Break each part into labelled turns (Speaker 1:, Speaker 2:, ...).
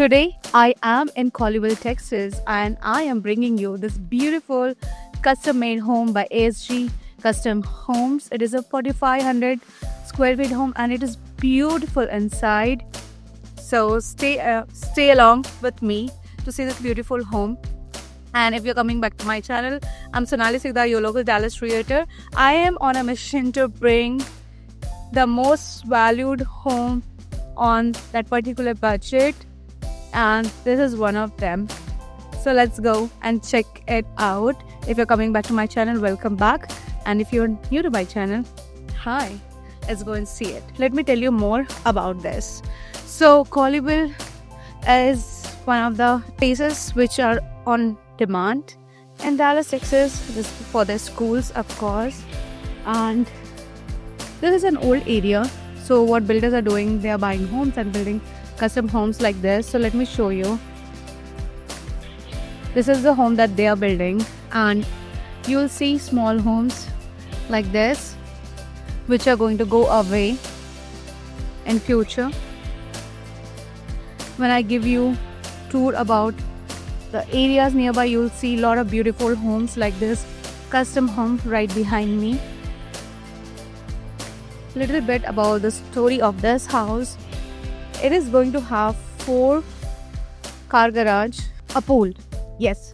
Speaker 1: Today, I am in Colleyville, Texas, and I am bringing you this beautiful custom made home by ASG Custom Homes. It is a 4,500 square feet home and it is beautiful inside. So, stay along with me to see this beautiful home. And if you're coming back to my channel, I'm Sonali Sigda, your local Dallas realtor. I am on a mission to bring the most valued home on that particular budget, and this is one of them. So let's go and check it out. If you're coming back to my channel, welcome back, and if you're new to my channel, hi, let's go and see it. Let me tell you more about this. So Colleyville is one of the places which are on demand in Dallas, Texas, for their schools, of course. And this is an old area, so what builders are doing, they are buying homes and building custom homes like this. So let me show you. This is the home that they are building, and you'll see small homes like this which are going to go away in future. When I give you tour about the areas nearby, you'll see a lot of beautiful homes like this custom home right behind me. Little bit about the story of this house. It is going to have 4-car garage, a pool. Yes,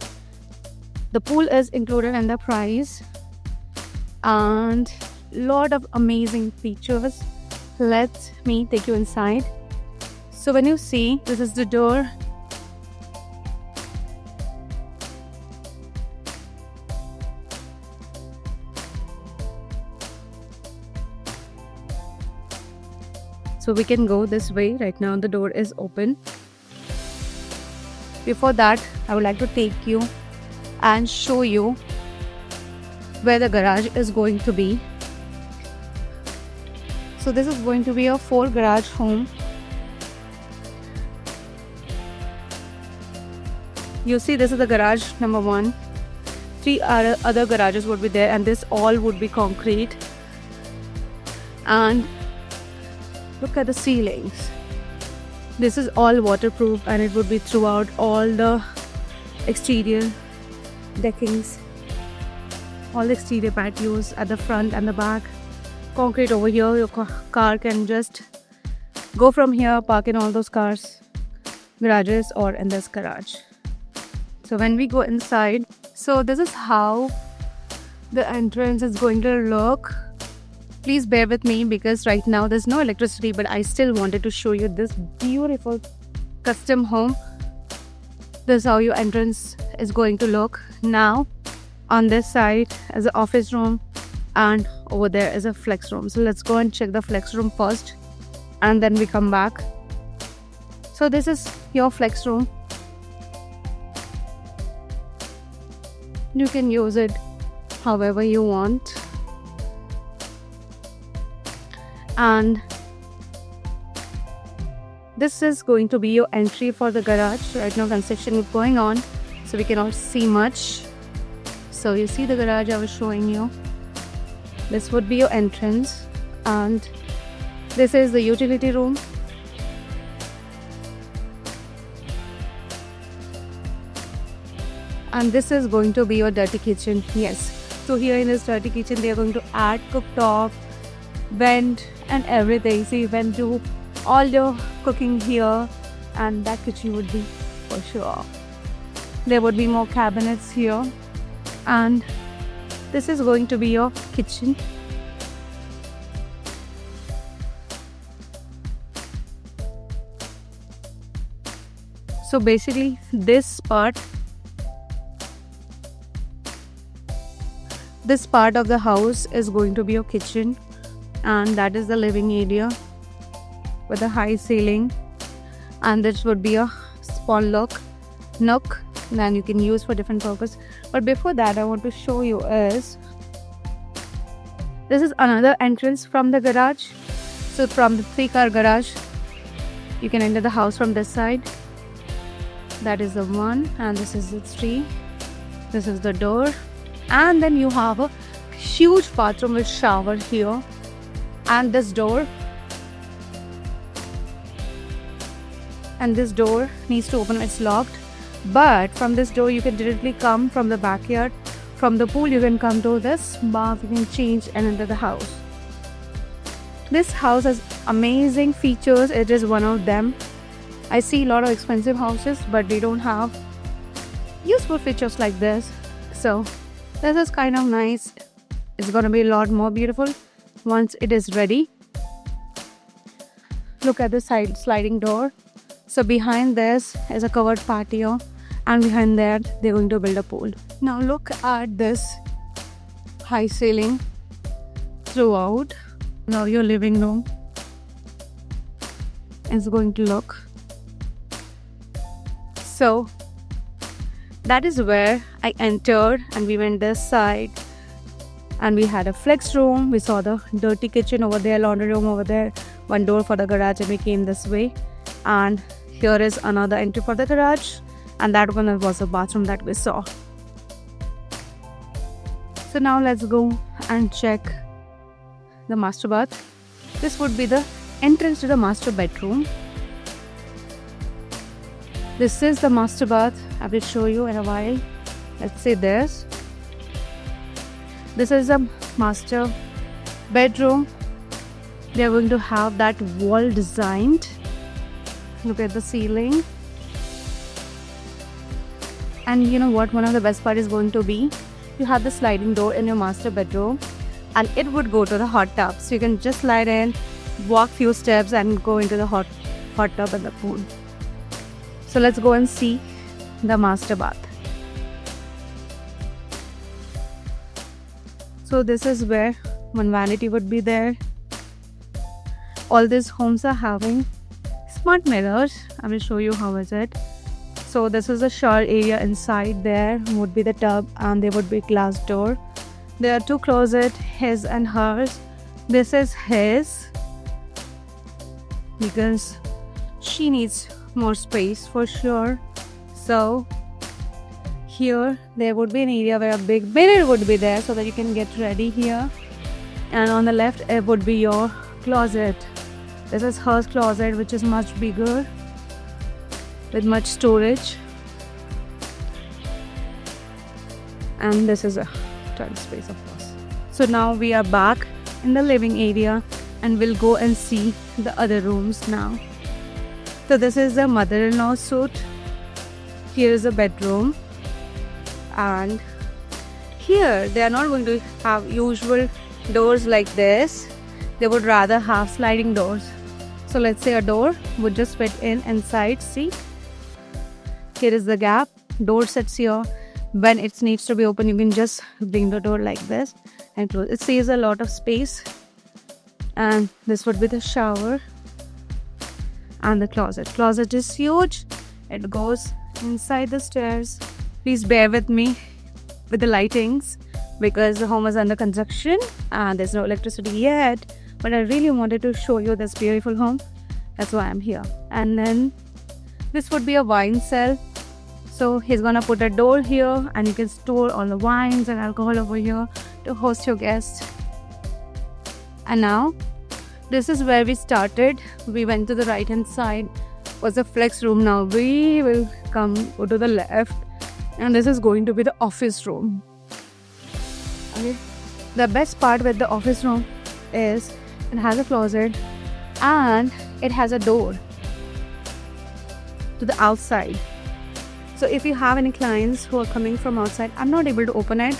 Speaker 1: the pool is included in the price, and lot of amazing features. Let me take you inside. So when you see, this is the door. So we can go this way. Right now the door is open. Before that, I would like to take you and show you where the garage is going to be. So this is going to be a 4 garage home. You see, this is the garage number 1. 3 other garages would be there, and this all would be concrete. And look at the ceilings. This is all waterproof, and it would be throughout all the exterior deckings, all the exterior patios at the front and the back. Concrete over here. Your car can just go from here, park in all those garages or in this garage. So when we go inside, so this is how the entrance is going to look. Please bear with me because right now there's no electricity, but I still wanted to show you this beautiful custom home. This is how your entrance is going to look. Now on this side is an office room, and over there is a flex room. So let's go and check the flex room first, and then we come back. So this is your flex room. You can use it however you want. And this is going to be your entry for the garage. Right now construction is going on, so we cannot see much. So you see the garage I was showing you. This would be your entrance, and this is the utility room. And this is going to be your dirty kitchen. Yes, so here in this dirty kitchen they are going to add cooktop, vent and everything. So you can do all your cooking here, and that kitchen would be for sure. There would be more cabinets here, and this is going to be your kitchen. So basically this part of the house is going to be your kitchen, and that is the living area with a high ceiling, and this would be a small nook that you can use for different purpose. But before that, I want to show you is this is another entrance from the garage. So from the 3-car garage, you can enter the house from this side. That is the 1, and this is the 3. This is the door, and then you have a huge bathroom with shower here, and this door and this door needs to open. It's locked, but from this door you can directly come from the backyard. From the pool you can come to this bath, you can change and enter the house. This house has amazing features. It is one of them. I see a lot of expensive houses, but they don't have useful features like this. So this is kind of nice. It's gonna be a lot more beautiful once it is ready. Look at the side sliding door. So behind this is a covered patio, and behind that they're going to build a pool. Now look at this high ceiling throughout. Now your living room is going to look. So that is where I entered, and we went this side and we had a flex room. We saw the dirty kitchen over there, laundry room over there, one door for the garage, and we came this way. And here is another entry for the garage, and that one was the bathroom that we saw. So now let's go and check the master bath. This would be the entrance to the master bedroom. This is the master bath. I will show you in a while. Let's see this. This is a master bedroom. They are going to have that wall designed. Look at the ceiling. And you know what? One of the best part is going to be, you have the sliding door in your master bedroom, and it would go to the hot tub. So you can just slide in, walk few steps, and go into the hot tub and the pool. So let's go and see the master bath. So this is where one vanity would be there. All these homes are having smart mirrors. I will show you how is it. So this is the shower area. Inside there would be the tub, and there would be glass door. There are two closets, his and hers. This is his because she needs more space for sure. So here there would be an area where a big mirror would be there so that you can get ready here. And on the left it would be your closet. This is her closet, which is much bigger with much storage. And this is a toilet space, of course. So now we are back in the living area, and we'll go and see the other rooms now. So this is the mother-in-law suite. Here is a bedroom, and here they are not going to have usual doors like this. They would rather have sliding doors. So let's say a door would just fit in inside. See, here is the gap. Door sits here. When it needs to be open, you can just bring the door like this and close. It saves a lot of space. And this would be the shower and the closet. Closet is huge. It goes inside the stairs. Please bear with me with the lightings because the home is under construction and there's no electricity yet. But I really wanted to show you this beautiful home. That's why I'm here. And then this would be a wine cell. So he's gonna put a door here, and you can store all the wines and alcohol over here to host your guests. And now this is where we started. We went to the right hand side, was a flex room. Now we will go to the left, and this is going to be the office room. Okay. The best part with the office room is it has a closet and it has a door to the outside. So if you have any clients who are coming from outside, I'm not able to open it,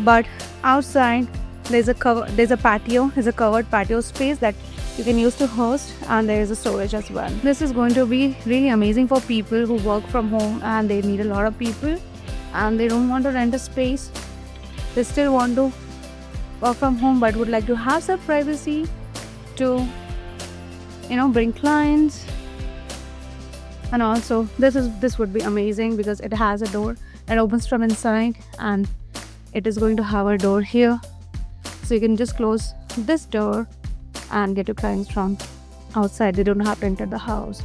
Speaker 1: but outside there's a patio, there's a covered patio space that you can use to host, and there is a storage as well. This is going to be really amazing for people who work from home and they need a lot of people and they don't want to rent a space. They still want to work from home but would like to have some privacy to bring clients. And also this would be amazing because it has a door that opens from inside, and it is going to have a door here, so you can just close this door and get your clients from outside. They don't have to enter the house.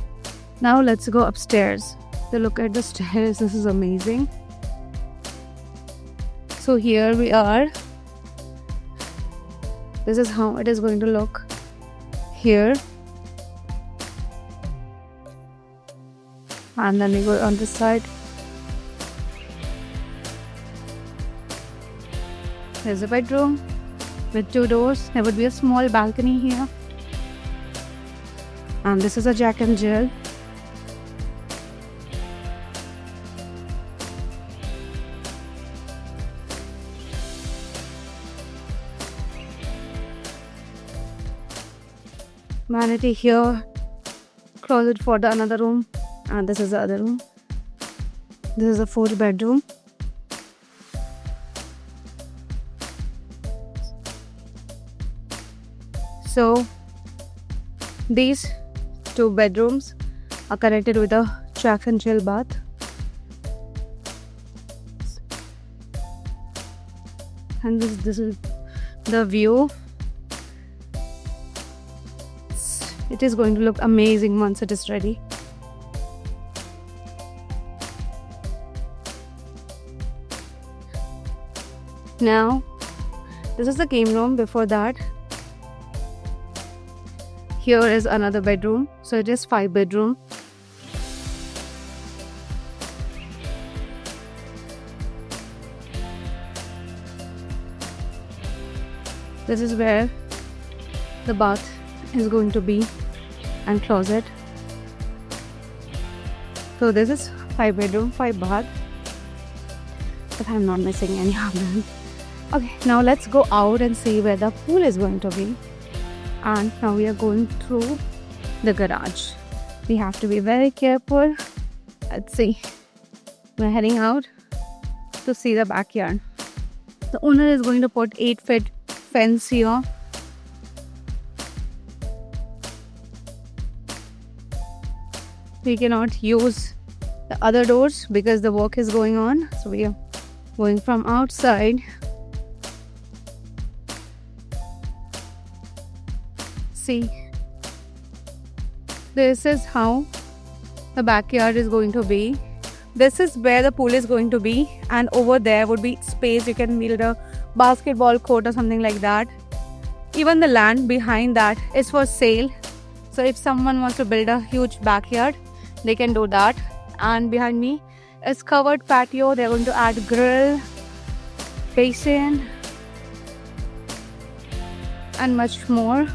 Speaker 1: Now let's go upstairs. So look at the stairs. This is amazing. So here we are. This is how it is going to look here. And then we go on this side. There's a bedroom with 2 doors. There would be a small balcony here. And this is a Jack and Jill. Vanity here. Closet for the another room. And this is the other room. This is a 4th bedroom. So these 2 bedrooms are connected with a Jack and Jill bath. And this is the view. It is going to look amazing once it is ready. Now, this is the game room. Before that, here is another bedroom. So it is 5 bedroom. This is where the bath is going to be and closet. So this is 5 bedroom, 5 bath. But I'm not missing any of them. Okay, now let's go out and see where the pool is going to be. And now we are going through the garage. We have to be very careful. Let's see. We're heading out to see the backyard. The owner is going to put 8-foot fence here. We cannot use the other doors because the work is going on. So we are going from outside. See, this is how the backyard is going to be. This is where the pool is going to be, and over there would be space. You can build a basketball court or something like that. Even the land behind that is for sale. So if someone wants to build a huge backyard, they can do that. And behind me is covered patio. They're going to add grill, basin, and much more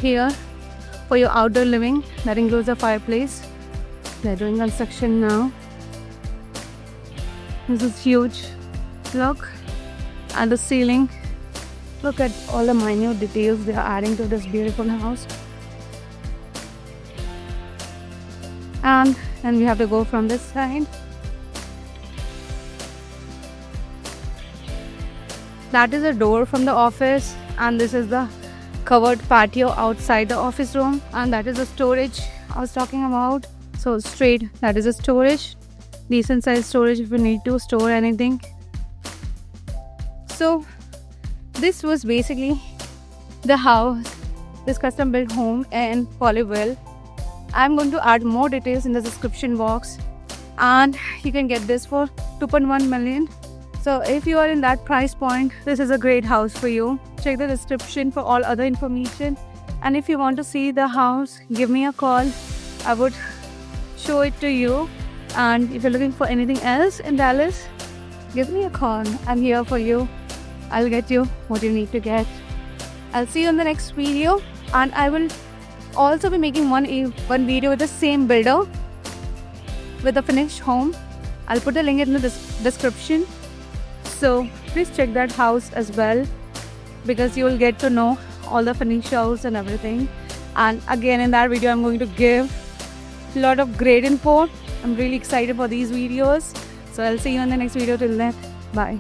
Speaker 1: here for your outdoor living. That includes a fireplace. They're doing construction now. This is huge. Look at the ceiling. Look at all the minute details they are adding to this beautiful house. And then we have to go from this side. That is a door from the office, and this is the covered patio outside the office room, and that is the storage I was talking about. So straight, that is a storage, decent size storage if you need to store anything. So this was basically the house, this custom built home in Collierville. I'm going to add more details in the description box, and you can get this for 2.1 million. So if you are in that price point, this is a great house for you. Check the description for all other information. And if you want to see the house, give me a call. I would show it to you. And if you're looking for anything else in Dallas, give me a call. I'm here for you. I'll get you what you need to get. I'll see you in the next video, and I will also be making one video with the same builder with a finished home. I'll put the link in the description. So please check that house as well, because you will get to know all the finishes and everything. And again, in that video, I'm going to give a lot of great info. I'm really excited for these videos. So I'll see you in the next video. Till then, bye.